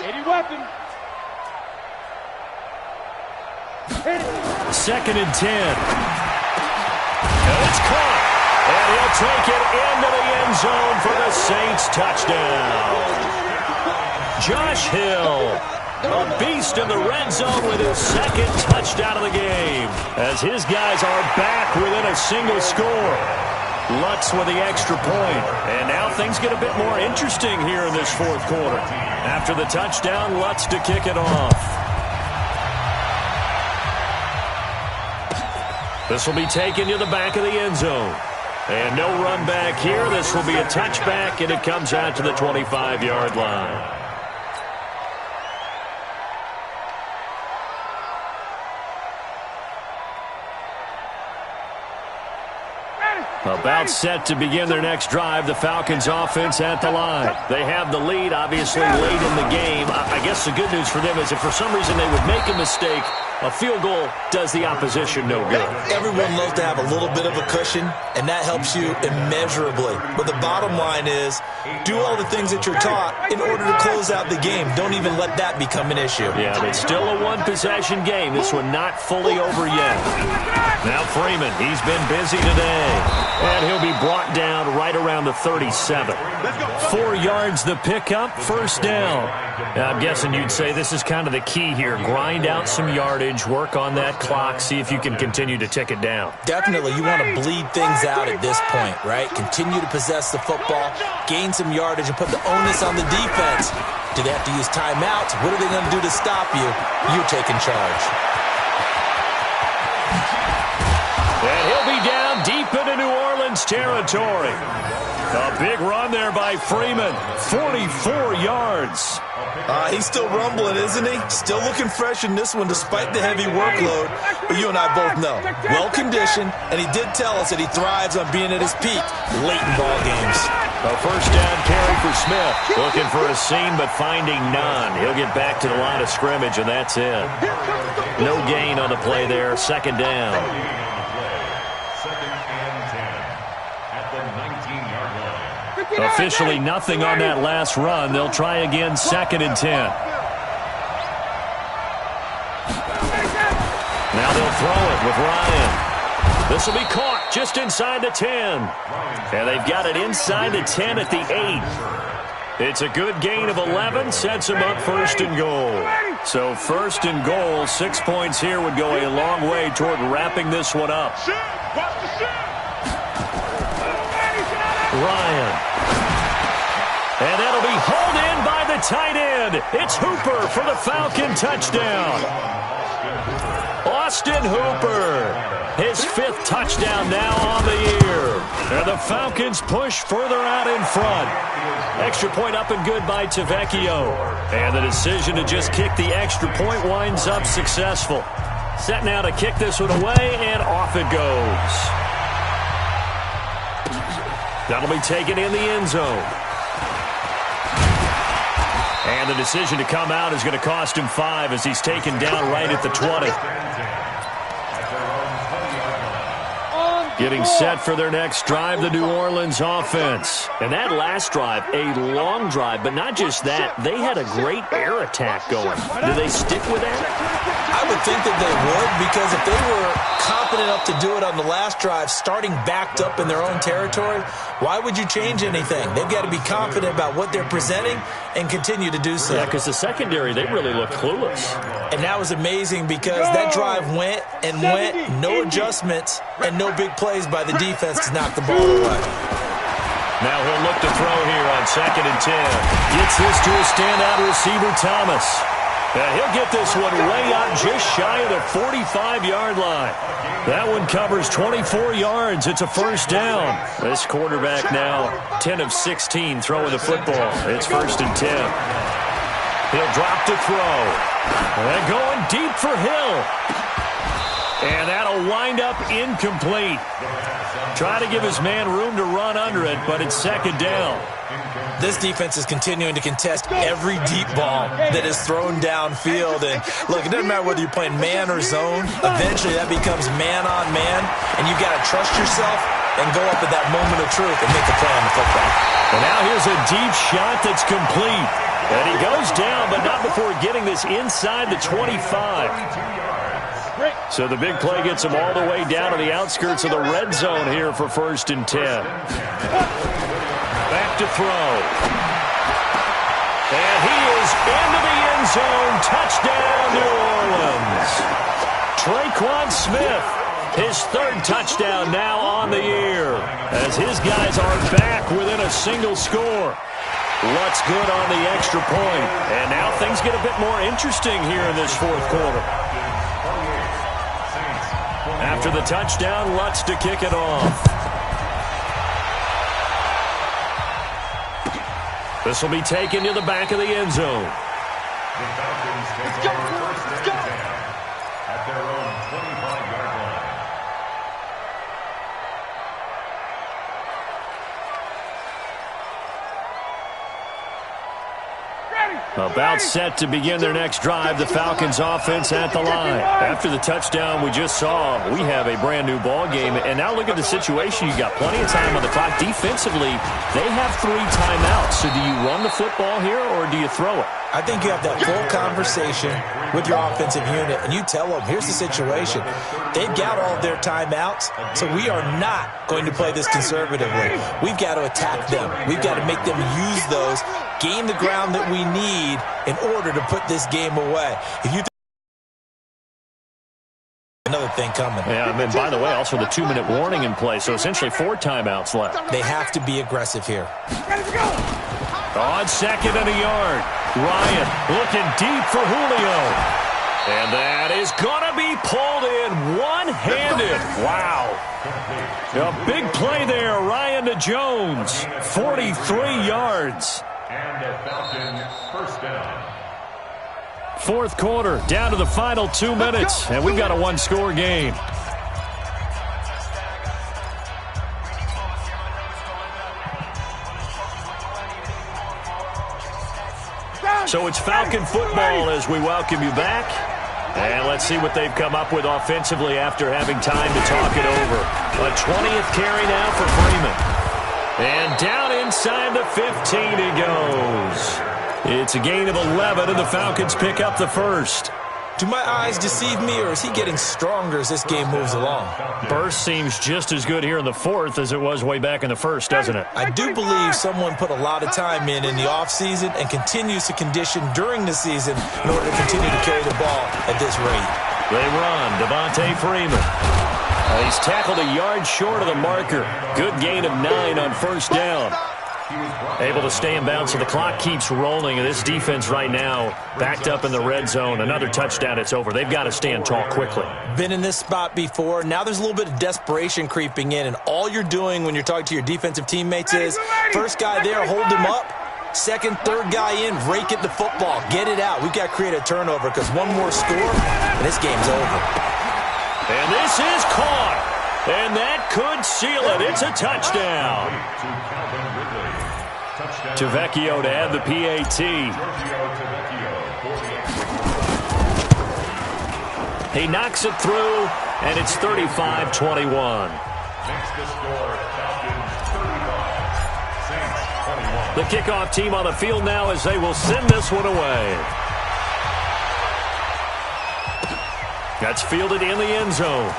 S6: 80 weapon.
S1: 2nd and 10. And it's caught. And he'll take it into the end zone for the Saints touchdown. Josh Hill, a beast in the red zone with his 2nd touchdown of the game. As his guys are back within a single score. Lutz with the extra point. And now things get a bit more interesting here in this 4th quarter. After the touchdown, Lutz to kick it off. This will be taken to the back of the end zone. And no run back here. This will be a touchback, and it comes out to the 25-yard line. About set to begin their next drive, the Falcons offense at the line. They have the lead, obviously, late in the game. I guess the good news for them is if for some reason they would make a mistake, a field goal does the opposition no good.
S2: Everyone loves to have a little bit of a cushion, and that helps you immeasurably. But the bottom line is, do all the things that you're taught in order to close out the game. Don't even let that become an issue.
S1: Yeah, it's still a one-possession game. This one not fully over yet. Now Freeman, he's been busy today. And he'll be brought down right around the 37. 4 yards the pickup, first down. Now, I'm guessing you'd say this is kind of the key here. Grind out some yardage, work on that clock, see if you can continue to tick it down.
S2: Definitely, you want to bleed things out at this point, right? Continue to possess the football, gain some yardage, and put the onus on the defense. Do they have to use timeouts? What are they going to do to stop you? You're taking charge.
S1: And he'll be down deep into New Orleans territory. A big run there by Freeman. 44 yards.
S2: He's still rumbling, isn't he? Still looking fresh in this one despite the heavy workload. But you and I both know, well-conditioned, and he did tell us that he thrives on being at his peak late in ball games.
S1: A first down carry for Smith. Looking for a seam, but finding none. He'll get back to the line of scrimmage, and that's it. No gain on the play there. Second down. Officially nothing on that last run. They'll try again, 2nd and 10. Now they'll throw it with Ryan. This will be caught just inside the 10. And they've got it inside the 10 at the 8. It's a good gain of 11, sets them up 1st and goal. So 1st and goal, 6 points here would go a long way toward wrapping this one up. Ryan. And that'll be hauled in by the tight end. It's Hooper for the Falcon touchdown. Austin Hooper, his 5th touchdown now on the year. And And the Falcons push further out in front. Extra point up and good by Tavecchio. And the decision to just kick the extra point winds up successful. Set now to kick this one away, and off it goes. That'll be taken in the end zone. And the decision to come out is going to cost him 5 as he's taken down right at the 20. Getting set for their next drive, the New Orleans offense. And that last drive, a long drive, but not just that. They had a great air attack going. Do they stick with that?
S2: I would think that they would, because if they were confident enough to do it on the last drive, starting backed up in their own territory, why would you change anything? They've got to be confident about what they're presenting and continue to do so.
S1: Yeah, because the secondary, they really look clueless.
S2: And that was amazing because that drive went and went, no adjustments, and no big plays by the defense to knock the ball away.
S1: Now he'll look to throw here on 2nd and 10. Gets this to a standout receiver, Thomas. And he'll get this one way out just shy of the 45-yard line. That one covers 24 yards. It's a first down. This quarterback now 10 of 16 throwing the football. It's 1st and 10. He'll drop to throw. And going deep for Hill. And that'll wind up incomplete. Try to give his man room to run under it, but it's 2nd down.
S2: This defense is continuing to contest every deep ball that is thrown downfield. And look, it doesn't matter whether you're playing man or zone. Eventually that becomes man on man, and you've got to trust yourself and go up at that moment of truth and make a play on the football.
S1: And now here's a deep shot that's complete. And he goes down, but not before getting this inside the 25. So the big play gets him all the way down to the outskirts of the red zone here for 1st and 10. Back to throw. And he is into the end zone. Touchdown, New Orleans. Traquan Smith, his 3rd touchdown now on the year, as his guys are back within a single score. Lutz good on the extra point. And now things get a bit more interesting here in this 4th quarter. After the touchdown, Lutz to kick it off. This will be taken to the back of the end zone.
S3: Let's go, let's go.
S5: At their own 25-yard line.
S1: About set to begin their next drive, the Falcons offense at the line. After the touchdown we just saw, we have a brand new ball game. And now look at the situation. You got plenty of time on the clock. Defensively, they have 3 timeouts. So do you run the football here or do you throw it?
S2: I think you have that full conversation with your offensive unit, and you tell them, here's the situation. They've got all of their timeouts, so we are not going to play this conservatively. We've got to attack them. We've got to make them use those, gain the ground that we need in order to put this game away. If you another thing coming.
S1: Yeah, and then, by the way, also the 2-minute warning in play, so essentially 4 timeouts left.
S2: They have to be aggressive here.
S1: On 2nd and a yard. Ryan looking deep for Julio. And that is going to be pulled in one-handed. Wow. A big play there. Ryan to Jones. 43 yards.
S5: And a Falcons first down.
S1: 4th quarter, down to the final 2 minutes. And we've got a 1-score game. So it's Falcon football as we welcome you back. And let's see what they've come up with offensively after having time to talk it over. A 20th carry now for Freeman. And down inside the 15 he goes. It's a gain of 11, and the Falcons pick up the 1st.
S2: Do my eyes deceive me, or is he getting stronger as this game moves along?
S1: Burst seems just as good here in the 4th as it was way back in the 1st, doesn't it?
S2: I do believe someone put a lot of time in the offseason and continues to condition during the season in order to continue to carry the ball at this rate.
S1: They run. Devontae Freeman. He's tackled a yard short of the marker. Good gain of 9 on 1st down. Able to stay in bounds, so the clock keeps rolling. And this defense right now backed up in the red zone. Another touchdown, it's over. They've got to stand tall quickly.
S2: Been in this spot before. Now there's a little bit of desperation creeping in, and all you're doing when you're talking to your defensive teammates is first guy there, hold him up. Second, third guy in, rake at the football. Get it out. We've got to create a turnover because one more score, and this game's over.
S1: And this is caught. And that could seal it. It's a touchdown. Tavecchio to add the PAT. He knocks it through, and it's 35-21. The kickoff team on the field now as they will send this one away. That's fielded in the end zone.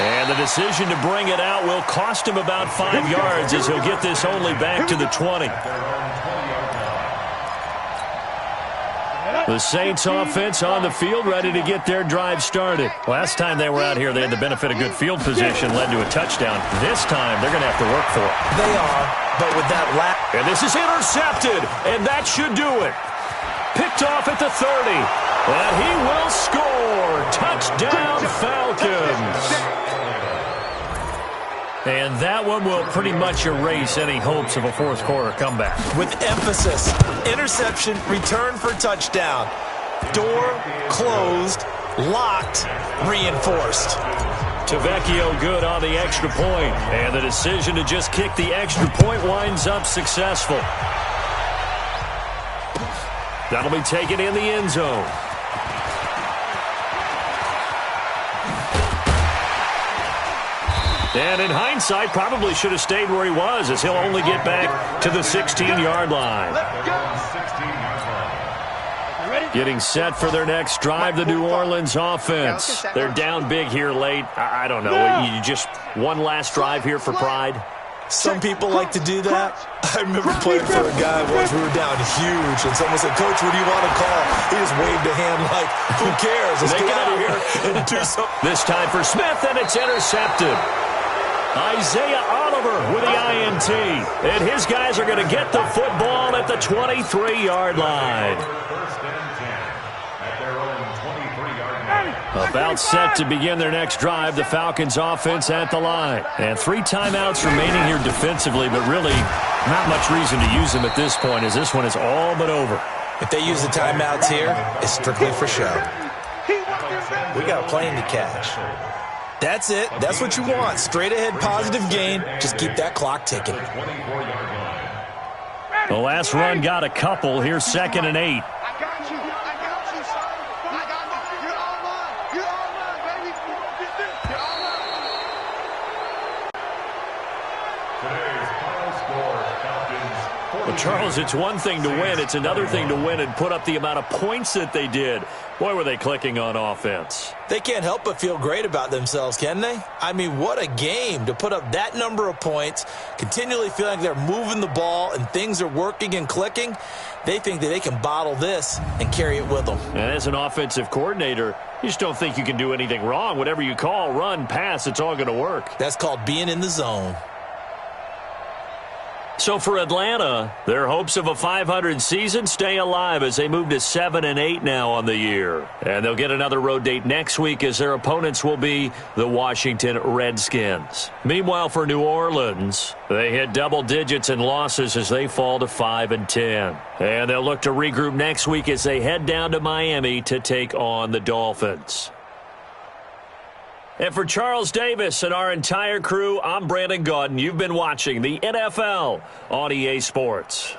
S1: And the decision to bring it out will cost him about 5 yards as he'll get this only back to the 20. The Saints offense on the field ready to get their drive started. Last time they were out here, they had the benefit of good field position, led to a touchdown. This time, they're going to have to work for it.
S2: They are, but with that lap.
S1: And this is intercepted, and that should do it. Picked off at the 30, and he will score. Touchdown, Falcons. And that one will pretty much erase any hopes of a fourth quarter comeback.
S2: With emphasis, interception, return for touchdown. Door closed, locked, reinforced.
S1: Tavecchio good on the extra point. And the decision to just kick the extra point winds up successful. That'll be taken in the end zone. And in hindsight, probably should have stayed where he was, as he'll only get back to the 16-yard line. Getting set for their next drive, the New Orleans offense. They're down big here late. I don't know. You just one last drive here for pride?
S2: Some people like to do that. I remember playing for a guy once. We were down huge, and someone said, "Coach, what do you want to call?" He just waved a hand like, "Who cares? Let's get out of here and do something."
S1: This time for Smith, and it's intercepted. Isaiah Oliver with the INT. And his guys are going to get the football at the 23-yard line. About set to begin their next drive, the Falcons offense at the line. And 3 timeouts remaining here defensively, but really not much reason to use them at this point, as this one is all but over.
S2: If they use the timeouts here, it's strictly for show. We got a plane to catch. That's it. That's what you want. Straight ahead positive gain. Just keep that clock ticking.
S1: The last run got a couple. Here's 2nd and 8. Well, Charles, it's one thing to win. It's another thing to win and put up the amount of points that they did. Boy, were they clicking on offense.
S2: They can't help but feel great about themselves, can they? I mean, what a game to put up that number of points, continually feeling like they're moving the ball and things are working and clicking. They think that they can bottle this and carry it with them.
S1: And as an offensive coordinator, you just don't think you can do anything wrong. Whatever you call, run, pass, it's all going to work.
S2: That's called being in the zone.
S1: So for Atlanta, their hopes of a 500 season stay alive as they move to 7-8 now on the year. And they'll get another road date next week as their opponents will be the Washington Redskins. Meanwhile, for New Orleans, they hit double digits in losses as they fall to 5-10. And they'll look to regroup next week as they head down to Miami to take on the Dolphins. And for Charles Davis and our entire crew, I'm Brandon Gaudin. You've been watching the NFL on EA Sports.